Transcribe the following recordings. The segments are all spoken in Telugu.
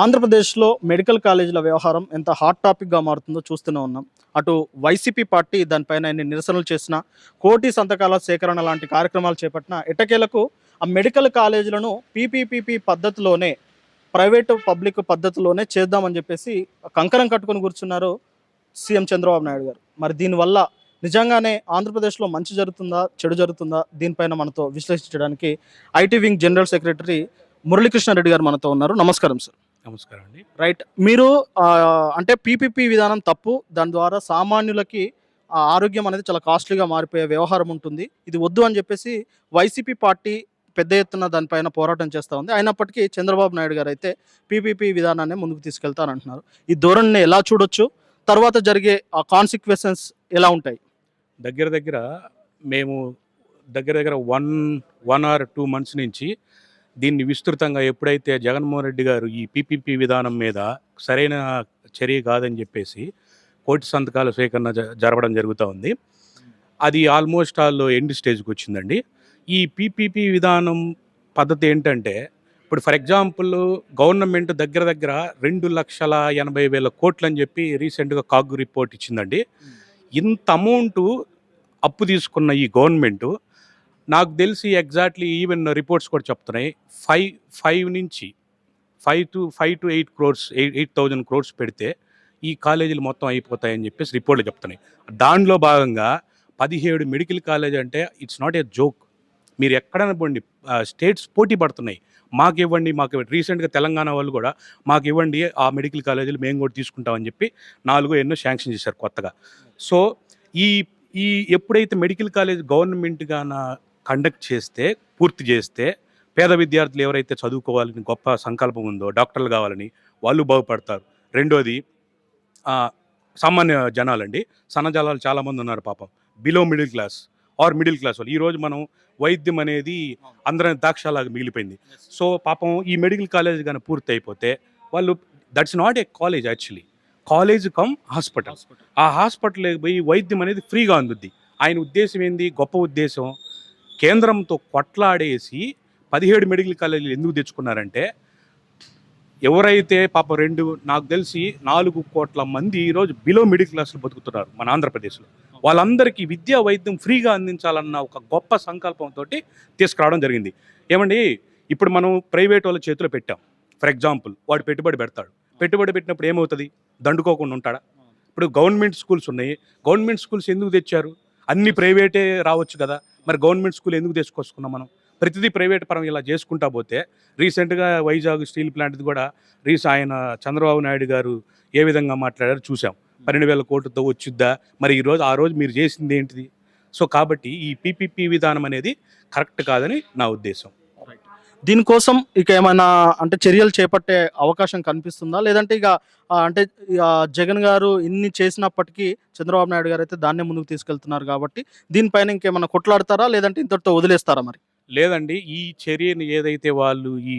ఆంధ్రప్రదేశ్లో మెడికల్ కాలేజీల వ్యవహారం ఎంత హాట్ టాపిక్గా మారుతుందో చూస్తూనే ఉన్నాం. అటు వైసీపీ పార్టీ దానిపైన ఎన్ని నిరసనలు చేసినా, కోటి సంతకాల సేకరణ లాంటి కార్యక్రమాలు చేపట్టినా ఎట్టకేలకు ఆ మెడికల్ కాలేజీలను పీపీపీపీ పద్ధతిలోనే, ప్రైవేటు పబ్లిక్ పద్ధతిలోనే చేద్దామని చెప్పేసి కంకణం కట్టుకొని కూర్చున్నారు సీఎం చంద్రబాబు నాయుడు గారు. మరి దీనివల్ల నిజంగానే ఆంధ్రప్రదేశ్లో మంచి జరుగుతుందా, చెడు జరుగుతుందా? దీనిపైన మనతో విశ్లేషించడానికి IT wing general secretary Murali Krishna Reddy గారు మనతో ఉన్నారు. నమస్కారం సార్. నమస్కారం అండి. రైట్. మీరు అంటే పీపీపీ విధానం తప్పు. దాని ద్వారా సామాన్యులకి ఆరోగ్యం అనేది చాలా కాస్ట్లీగా మారిపోయే వ్యవహారం ఉంటుంది. ఇది వద్దు అని చెప్పేసి వైసీపీ పార్టీ పెద్ద ఎత్తున దానిపైన పోరాటం చేస్తూ ఉంది. అయినప్పటికీ చంద్రబాబు నాయుడు గారు అయితే పీపీపీ విధానాన్ని ముందుకు తీసుకెళ్తారంటున్నారు. ఈ ధోరణిని ఎలా చూడొచ్చు? తర్వాత జరిగే ఆ కాన్సిక్వెన్సెస్ ఎలా ఉంటాయి? దగ్గర దగ్గర మేము దగ్గర దగ్గర 1 or 2 months నుంచి దీన్ని విస్తృతంగా ఎప్పుడైతే జగన్మోహన్ రెడ్డి గారు ఈ పీపీపీ విధానం మీద సరైన చర్య కాదని చెప్పేసి కోటి సంతకాల స్వీకరణ జరపడం జరుగుతూ ఉంది. అది ఆల్మోస్ట్ ఎండ్ స్టేజ్కి వచ్చిందండి. ఈ పీపీపీ విధానం పద్ధతి ఏంటంటే, ఇప్పుడు ఫర్ ఎగ్జాంపుల్ గవర్నమెంట్ దగ్గర దగ్గర 2,80,000 కోట్లు అని చెప్పి రీసెంట్గా కాగ్ రిపోర్ట్ ఇచ్చిందండి. ఇంత అమౌంట్ అప్పు తీసుకున్న ఈ గవర్నమెంటు, నాకు తెలిసి ఎగ్జాక్ట్లీ ఈవెన్ రిపోర్ట్స్ కూడా చెప్తున్నాయి, 5 to 8 crores 8,000 crores పెడితే ఈ కాలేజీలు మొత్తం అయిపోతాయని చెప్పేసి రిపోర్ట్లు చెప్తున్నాయి. దానిలో భాగంగా 17 మెడికల్ కాలేజ్ అంటే ఇట్స్ నాట్ ఏ జోక్. మీరు ఎక్కడైనా పోండి, స్టేట్స్ పోటీ పడుతున్నాయి, మాకు ఇవ్వండి. రీసెంట్గా తెలంగాణ వాళ్ళు కూడా మాకు ఇవ్వండి ఆ మెడికల్ కాలేజీలు మేము కూడా తీసుకుంటామని చెప్పి 4 ఎన్నో శాంక్షన్ చేశారు కొత్తగా. సో ఈ ఈ ఎప్పుడైతే మెడికల్ కాలేజ్ గవర్నమెంట్ గాన కండక్ట్ చేస్తే, పూర్తి చేస్తే, పేద విద్యార్థులు ఎవరైతే చదువుకోవాలని గొప్ప సంకల్పం ఉందో, డాక్టర్లు కావాలని, వాళ్ళు బాగుపడతారు. రెండోది సామాన్య జనాలండి, సన్నజనాలు చాలామంది ఉన్నారు పాపం, below middle class or middle class వాళ్ళు. ఈరోజు మనం వైద్యం అనేది అందరం దాక్షలాగా మిగిలిపోయింది. సో పాపం ఈ మెడికల్ కాలేజ్ కానీ పూర్తి అయిపోతే వాళ్ళు, that's not a college actually, college come hospital. ఆ హాస్పిటల్కి పోయి వైద్యం అనేది ఫ్రీగా అందుద్ది. ఆయన ఉద్దేశం ఏంది? గొప్ప ఉద్దేశం. కేంద్రంతో కొట్లాడేసి 17 మెడికల్ కాలేజీలు ఎందుకు తెచ్చుకున్నారంటే, ఎవరైతే పాపం నాకు తెలిసి 4 కోట్ల మంది ఈరోజు బిలో మిడిల్ క్లాస్లో బతుకుతున్నారు మన ఆంధ్రప్రదేశ్లో. వాళ్ళందరికీ విద్యా వైద్యం ఫ్రీగా అందించాలన్న ఒక గొప్ప సంకల్పంతో తీసుకురావడం జరిగింది. ఏమండి, ఇప్పుడు మనం ప్రైవేట్ వాళ్ళ చేతిలో పెట్టాం. ఫర్ ఎగ్జాంపుల్, వాడు పెట్టుబడి పెడతాడు. పెట్టుబడి పెట్టినప్పుడు ఏమవుతుంది? దండుకోకుండా ఉంటాడా? ఇప్పుడు గవర్నమెంట్ స్కూల్స్ ఉన్నాయి. గవర్నమెంట్ స్కూల్స్ ఎందుకు తెచ్చారు? అన్ని ప్రైవేటే రావచ్చు కదా, మరి గవర్నమెంట్ స్కూల్ ఎందుకు తెచ్చుకొసుకున్నాం మనం? ప్రతిదీ ప్రైవేట్ పరం ఇలా చేసుకుంటా పోతే, రీసెంట్గా వైజాగ్ స్టీల్ ప్లాంట్ది కూడా ఆయన చంద్రబాబు నాయుడు గారు ఏ విధంగా మాట్లాడారో చూసాం. 12,000 కోట్లతో వచ్చిద్దా? మరి ఆ రోజు మీరు చేసింది ఏంటిది? సో కాబట్టి ఈ పీపీపీ విధానం అనేది కరెక్ట్ కాదని నా ఉద్దేశం. దీనికోసం ఇక ఏమైనా అంటే చర్యలు చేపట్టే అవకాశం కనిపిస్తుందా? లేదంటే ఇక అంటే జగన్ గారు ఇన్ని చేసినప్పటికీ చంద్రబాబు నాయుడు గారు అయితే దాన్నే ముందుకు తీసుకెళ్తున్నారు కాబట్టి దీనిపైన ఇంకేమైనా కొట్లాడతారా, లేదంటే ఇంతటితో వదిలేస్తారా? మరి లేదండి, ఈ చర్యను ఏదైతే వాళ్ళు ఈ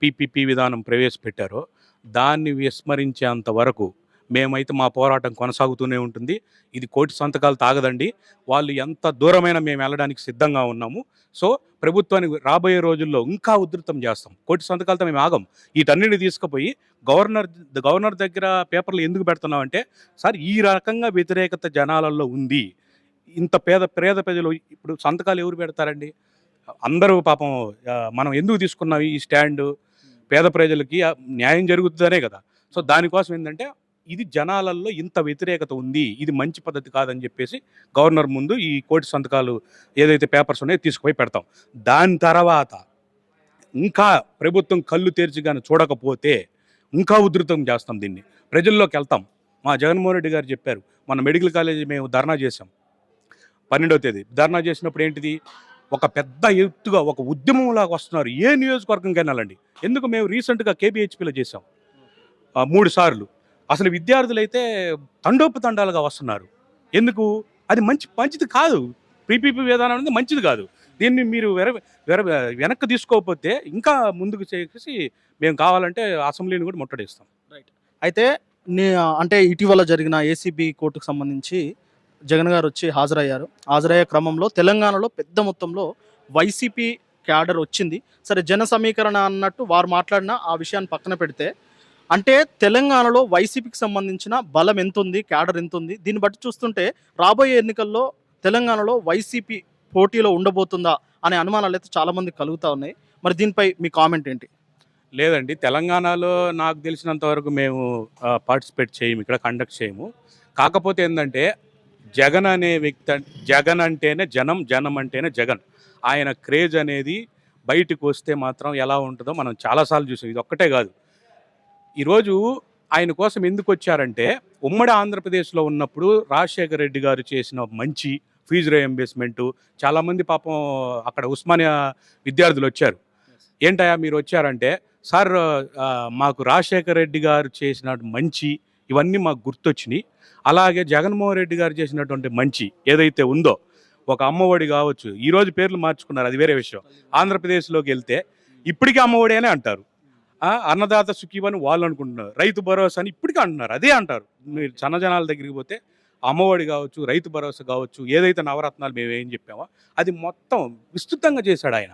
పీపీపీ విధానం ప్రవేశపెట్టారో దాన్ని విస్మరించేంత వరకు మేమైతే మా పోరాటం కొనసాగుతూనే ఉంటుంది. ఇది కోటి సంతకాలు తాగదండి. వాళ్ళు ఎంత దూరమైనా మేము వెళ్ళడానికి సిద్ధంగా ఉన్నాము. సో ప్రభుత్వానికి రాబోయే రోజుల్లో ఇంకా ఉధృతం చేస్తాం. కోటి సంతకాలతో మేము ఆగం. వీటన్నిటిని తీసుకుపోయి గవర్నర్ దగ్గర పేపర్లు ఎందుకు పెడుతున్నామంటే, సార్ ఈ రకంగా వ్యతిరేకత జనాలలో ఉంది, ఇంత పేద ప్రజలు ఇప్పుడు సంతకాలు ఎవరు పెడతారండి? అందరూ పాపం మనం ఎందుకు తీసుకున్నాం ఈ స్టాండు? పేద ప్రజలకి న్యాయం జరుగుతుందనే కదా. సో దానికోసం ఏంటంటే, ఇది జనాలలో ఇంత వ్యతిరేకత ఉంది, ఇది మంచి పద్ధతి కాదని చెప్పేసి గవర్నర్ ముందు ఈ కోటి సంతకాలు ఏదైతే పేపర్స్ ఉన్నాయో తీసుకుపోయి పెడతాం. దాని తర్వాత ఇంకా ప్రభుత్వం కళ్ళు తెరిచి కానీ చూడకపోతే ఇంకా ఉధృతం చేస్తాం. దీన్ని ప్రజల్లోకి వెళ్తాం. మా జగన్మోహన్ రెడ్డి గారు చెప్పారు, మన మెడికల్ కాలేజీ మేము ధర్నా చేసాం 12వ తేదీ. ధర్నా చేసినప్పుడు ఏంటిది? ఒక పెద్ద ఎత్తుగా ఒక ఉద్యమంలాగా వస్తున్నారు. ఏ నియోజకవర్గంకైనా వెళ్ళండి. ఎందుకు? మేము రీసెంట్గా కేబిహెచ్పిలో చేసాం 3 సార్లు. అసలు విద్యార్థులైతే తండోపతండాలుగా వస్తున్నారు. ఎందుకు? అది మంచిది కాదు. పీపీపీ విధానం అనేది మంచిది కాదు. దీన్ని మీరు వెనక్కి తీసుకోకపోతే ఇంకా ముందుకు చేసి మేము కావాలంటే అసెంబ్లీని కూడా ముట్టడిస్తాం. రైట్. అయితే అంటే ఇటీవల జరిగిన ఏసీబీ కోర్టుకు సంబంధించి జగన్ గారు వచ్చి హాజరయ్యే క్రమంలో తెలంగాణలో పెద్ద మొత్తంలో వైసీపీ క్యాడర్ వచ్చింది. సరే, జన సమీకరణ అన్నట్టు వారు మాట్లాడిన ఆ విషయాన్ని పక్కన పెడితే అంటే తెలంగాణలో వైసీపీకి సంబంధించిన బలం ఎంత ఉంది, క్యాడర్ ఎంత ఉంది? దీన్ని బట్టి చూస్తుంటే రాబోయే ఎన్నికల్లో తెలంగాణలో వైసీపీ పోటీలో ఉండబోతుందా అనే అనుమానాలు అయితే చాలా మందికి కలుగుతా ఉన్నాయి. మరి దీనిపై మీ కామెంట్ ఏంటి? లేదండి, తెలంగాణలో నాకు తెలిసినంత వరకు మేము పార్టిసిపేట్ చేయము, ఇక్కడ కండక్ట్ చేయము. కాకపోతే ఏంటంటే జగన్ అనే వ్యక్తి జగన్ అంటేనే జనం, జనం అంటేనే జగన్. ఆయన క్రేజ్ అనేది బయటకు వస్తే మాత్రం ఎలా ఉంటుందో మనం చాలాసార్లు చూసాం. ఇది ఒక్కటే కాదు, ఈరోజు ఆయన కోసం ఎందుకు వచ్చారంటే ఉమ్మడి ఆంధ్రప్రదేశ్లో ఉన్నప్పుడు రాజశేఖర రెడ్డి గారు చేసిన మంచి ఫీజు రియంబర్స్మెంటు, చాలామంది పాపం అక్కడ ఉస్మానియా విద్యార్థులు వచ్చారు. ఏంటయ్యా మీరు వచ్చారంటే, సార్ మాకు రాజశేఖర రెడ్డి గారు చేసిన మంచి ఇవన్నీ మాకు గుర్తొచ్చినాయి. అలాగే జగన్మోహన్ రెడ్డి గారు చేసినటువంటి మంచి ఏదైతే ఉందో, ఒక అమ్మఒడి కావచ్చు, ఈరోజు పేర్లు మార్చుకున్నారు, అది వేరే విషయం. ఆంధ్రప్రదేశ్లోకి వెళ్తే ఇప్పటికీ అమ్మఒడి అనే అంటారు. అన్నదాత సుఖీవని వాళ్ళు అనుకుంటున్నారు, రైతు భరోసా అని ఇప్పటికీ అంటున్నారు, అదే అంటారు. మీరు జనాల దగ్గరికి పోతే అమ్మఒడి కావచ్చు, రైతు భరోసా కావచ్చు, ఏదైతే నవరత్నాలు మేము ఏం చెప్పామో అది మొత్తం విస్తృతంగా చేశాడు ఆయన.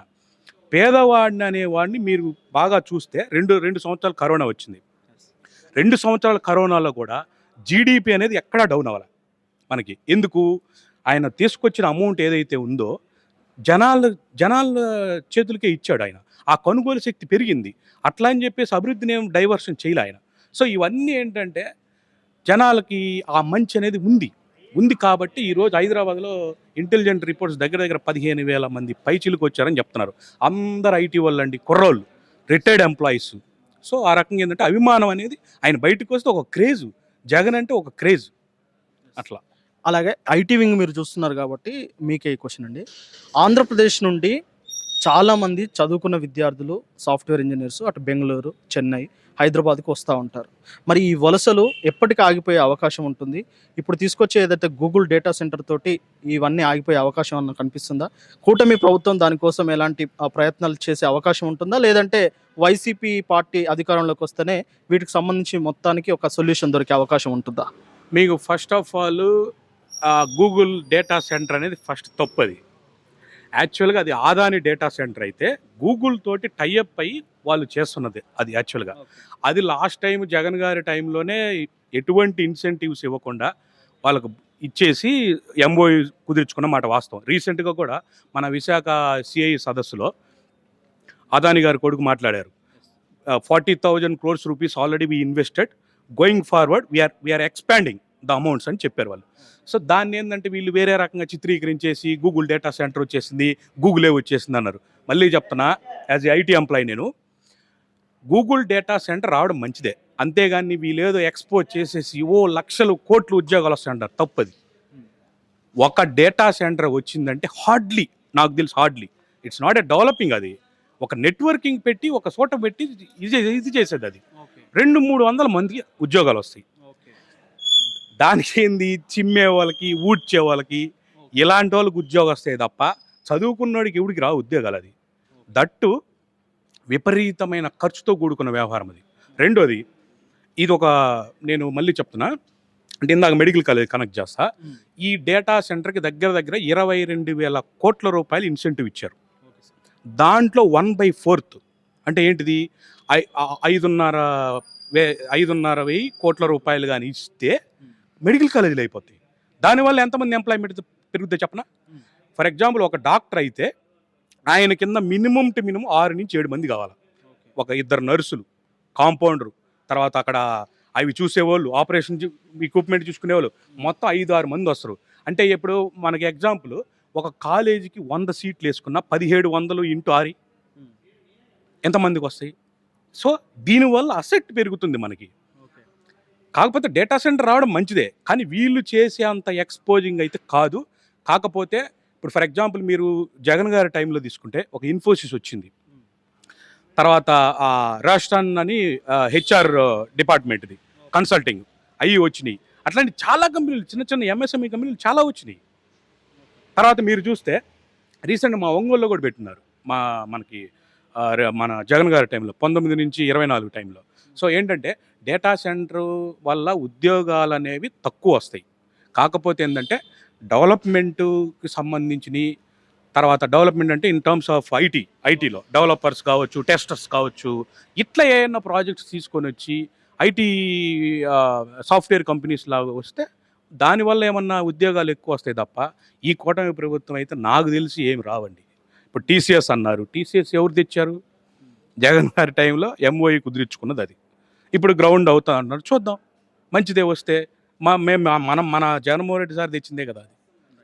పేదవాడిని అనేవాడిని మీరు బాగా చూస్తే రెండు సంవత్సరాలు కరోనా వచ్చింది. 2 సంవత్సరాల కరోనాలో కూడా జీడిపి అనేది ఎక్కడా డౌన్ అవ్వాలి మనకి. ఎందుకు? ఆయన తీసుకొచ్చిన అమౌంట్ ఏదైతే ఉందో జనాల చేతులకే ఇచ్చాడు ఆయన. ఆ కొనుగోలు శక్తి పెరిగింది. అట్లా అని చెప్పేసి అభివృద్ధిని ఏం డైవర్షన్ చేయలే ఆయన. సో ఇవన్నీ ఏంటంటే జనాలకి ఆ మంచి అనేది ఉంది కాబట్టి ఈరోజు హైదరాబాద్లో ఇంటెలిజెంట్ రిపోర్ట్స్ దగ్గర 15,000 మంది పైచిలకు వచ్చారని చెప్తున్నారు. అందరు ఐటీ వాళ్ళండి, కుర్రోళ్ళు, రిటైర్డ్ ఎంప్లాయీస్. సో ఆ రకంగా ఏంటంటే అభిమానం అనేది ఆయన బయటకు వస్తే ఒక క్రేజ్, జగన్ అంటే ఒక క్రేజ్ అట్లా. అలాగే ఐటీ వింగ్ మీరు చూస్తున్నారు కాబట్టి మీకే ఈ క్వశ్చన్ అండి. ఆంధ్రప్రదేశ్ నుండి చాలామంది చదువుకున్న విద్యార్థులు, సాఫ్ట్వేర్ ఇంజనీర్స్ అటు బెంగళూరు, చెన్నై, హైదరాబాద్కు వస్తూ ఉంటారు. మరి ఈ వలసలు ఎప్పటికీ ఆగిపోయే అవకాశం ఉంటుంది? ఇప్పుడు తీసుకొచ్చే ఏదైతే గూగుల్ డేటా సెంటర్ తోటి ఇవన్నీ ఆగిపోయే అవకాశం అన్న కనిపిస్తుందా? కూటమి ప్రభుత్వం దానికోసం ఎలాంటి ప్రయత్నాలు చేసే అవకాశం ఉంటుందా? లేదంటే వైసీపీ పార్టీ అధికారంలోకి వస్తేనే వీటికి సంబంధించి మొత్తానికి ఒక సొల్యూషన్ దొరికే అవకాశం ఉంటుందా? మీకు first of all Google data centre అనేది ఫస్ట్ తప్పది. యాక్చువల్గా అది ఆదాని డేటా సెంటర్ అయితే గూగుల్ తోటి టైఅప్ అయ్యి వాళ్ళు చేస్తున్నది అది యాక్చువల్గా. అది లాస్ట్ టైం జగన్ గారి టైంలోనే ఎటువంటి ఇన్సెంటివ్స్ ఇవ్వకుండా వాళ్ళకు ఇచ్చేసి ఎంఓయూ కుదుర్చుకున్న మాట వాస్తవం. రీసెంట్గా కూడా మన విశాఖ సిఐ సదస్సులో అదాని గారి కొడుకు మాట్లాడారు. 40,000 crores rupees already we invested, going forward we are expanding the amounts అని చెప్పారు వాళ్ళు. సో దాన్ని ఏంటంటే వీళ్ళు వేరే రకంగా చిత్రీకరించేసి గూగుల్ డేటా సెంటర్ వచ్చేసింది, గూగులే వచ్చేసింది అన్నారు. మళ్ళీ చెప్తున్నా, యాజ్ ఏ ఐటీ ఎంప్లాయీ నేను, గూగుల్ డేటా సెంటర్ రావడం మంచిదే, అంతేగాని వీళ్ళేదో ఎక్స్పోజ్ చేసేసి లక్షలు కోట్లు ఉద్యోగాలు వస్తాయంటారు, తప్పది. ఒక డేటా సెంటర్ వచ్చిందంటే నాకు తెలిసి hardly it's not a developing, అది ఒక నెట్వర్కింగ్ పెట్టి ఒక చోట పెట్టి ఇది చేసేది. అది 200-300 మందికి ఉద్యోగాలు వస్తాయి. దానికి ఏంది, చిమ్మే వాళ్ళకి, ఊడ్చే వాళ్ళకి, ఇలాంటి వాళ్ళకి ఉద్యోగం వస్తాయి తప్ప చదువుకున్నోడికి ఎవడికి రావు ఉద్యోగాలు. అది దట్టు విపరీతమైన ఖర్చుతో కూడుకున్న వ్యవహారం అది. రెండోది, ఇది ఒక నేను మళ్ళీ చెప్తున్నా, అంటే ఇందాక మెడికల్ కాలేజ్ కనెక్ట్ చేస్తా. ఈ డేటా సెంటర్కి దగ్గర 22,000 కోట్ల రూపాయలు ఇన్సెంటివ్ ఇచ్చారు. దాంట్లో 1/4 అంటే ఏంటిది, 5,500 కోట్ల రూపాయలు కానీ ఇస్తే మెడికల్ కాలేజీలు అయిపోతాయి. దానివల్ల ఎంతమంది ఎంప్లాయ్మెంట్ పెరుగుతాయి చెప్పనా? ఫర్ ఎగ్జాంపుల్, ఒక డాక్టర్ అయితే ఆయన కింద మినిమం 6 నుంచి 7 మంది కావాలి. ఒక 2 నర్సులు, కాంపౌండరు, తర్వాత అక్కడ అవి చూసేవాళ్ళు, ఆపరేషన్ ఎక్విప్మెంట్ చూసుకునేవాళ్ళు, మొత్తం 5-6 మంది వస్తారు. అంటే ఇప్పుడు మనకి ఎగ్జాంపుల్, ఒక కాలేజీకి 100 సీట్లు వేసుకున్న 1700 × 6 ఎంతమందికి వస్తాయి? సో దీనివల్ల అసెట్ పెరుగుతుంది మనకి. కాకపోతే డేటా సెంటర్ రావడం మంచిదే, కానీ వీళ్ళు చేసే అంత ఎక్స్పోజింగ్ అయితే కాదు. కాకపోతే ఇప్పుడు ఫర్ ఎగ్జాంపుల్ మీరు జగన్ గారి టైంలో తీసుకుంటే ఒక ఇన్ఫోసిస్ వచ్చింది, తర్వాత రాష్ట్రాన్ అని హెచ్ఆర్ డిపార్ట్మెంట్ది కన్సల్టింగ్ అవి వచ్చినాయి. అట్లాంటి చాలా కంపెనీలు, చిన్న చిన్న ఎంఎస్ఎంఈ కంపెనీలు చాలా వచ్చినాయి. తర్వాత మీరు చూస్తే రీసెంట్గా మా ఒంగోలులో కూడా పెట్టినారు, మన జగన్ గారి టైంలో 19 నుంచి 24 టైంలో. సో ఏంటంటే డేటా సెంటర్ వల్ల ఉద్యోగాలు అనేవి తక్కువ వస్తాయి. కాకపోతే ఏంటంటే డెవలప్మెంట్కి సంబంధించినవి, తర్వాత డెవలప్మెంట్ అంటే ఇన్ టర్మ్స్ ఆఫ్ ఐటీలో డెవలపర్స్ కావచ్చు, టెస్టర్స్ కావచ్చు, ఇట్లా ఏమైనా ప్రాజెక్ట్స్ తీసుకొని వచ్చి ఐటీ సాఫ్ట్వేర్ కంపెనీస్ లాగా వస్తే దానివల్ల ఏమన్నా ఉద్యోగాలు ఎక్కువ వస్తాయి తప్ప ఈ కూటమి ప్రభుత్వం అయితే నాకు తెలిసి ఏమి రావండి. ఇప్పుడు టీసీఎస్ అన్నారు, టీసీఎస్ ఎవరు తెచ్చారు? జగన్ గారి టైంలో ఎంఓఈ కుదిరించుకున్నది అది. ఇప్పుడు గ్రౌండ్ అవుతా అంటున్నారు, చూద్దాం మంచిదే వస్తే. మనం మన జగన్మోహన్ రెడ్డి సార్ తెచ్చిందే కదా అది.